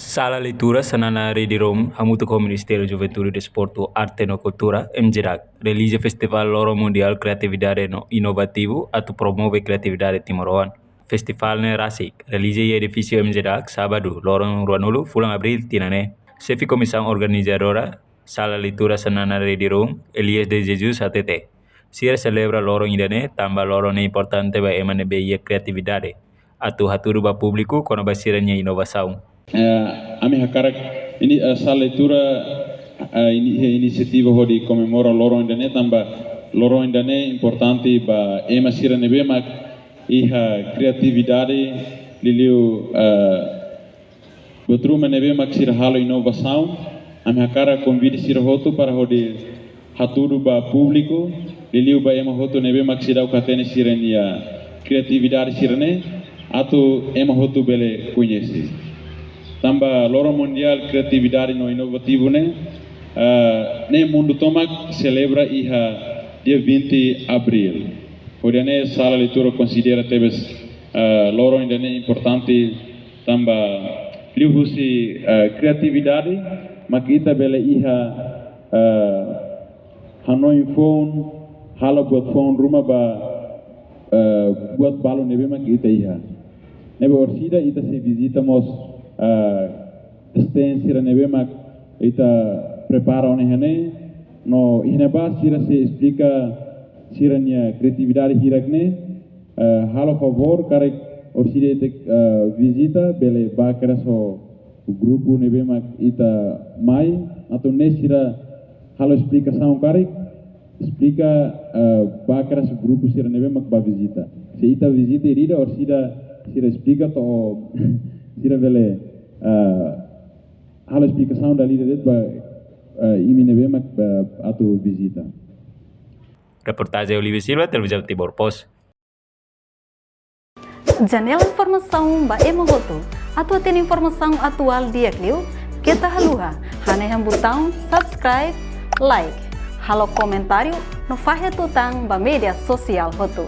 Sala leitura sanana Rede Rom, hamuto com o Ministério da Juventude, Desporto, Arte e Cultura, MGRAC, realiza Festival Loro Mundial Criatividade Inovativo, atu promove criatividade Timoroan. Festival ne Rasik, realiza em edifício MGRAC, sábado, Loro Ruanulu, fulang abril, tinane. Chefe comissão organizadora, Sala leitura sanana Rede Rom, Elias de Jesus ATT. Sira celebra Loro Indane, tamba Loro ne importante ba emane beia criatividade. Atu haturu ba público, kono basiranya inovação. A minha cara ini essa leitura inisiativa hodi comemora Loro Indane tamba Loro Indane importante ba ema sira nebe mak iha criatividade liliu betruma nebe mak sira halo inovação. A minha cara convida sira hotu para hodi haturu ba público liliu ba ema hotu nebe mak sira ukatene sira nia criatividade sira ne atu ema hotu bele conhece. Tamba Loro Mundial Criatividade no Inovativo ne mundo tomak celebra iha dia 20 abril. Odiane sala leitura considera tebes Loro Indane importante tamba liuhusi criatividade makita bele iha Hanoi phone halo buat phone rumah ba buat balo nebe makita iha. Nebe orsida ita se visitamos sira nebe mak ita prepara onehane no ineba sira se explica siranya criatividade hirakne halo favor karek orside ite visita bele bakara so grupo nebe mak ita mai atau nesira halo explicação karek explica bakara so grupo sira nebe mak ba visita se ita visita irida orsida sira explica to sira bele halo explicação da lida det ba iminebe mak atau visita. Reportagem Olivia Silva, Televisão Timor Post. Janela informação ba emohoto atau tem informação atual dia kliu kita haluha hane yang botão subscribe like halo comentário no fahe tutang ba media sosial hotu.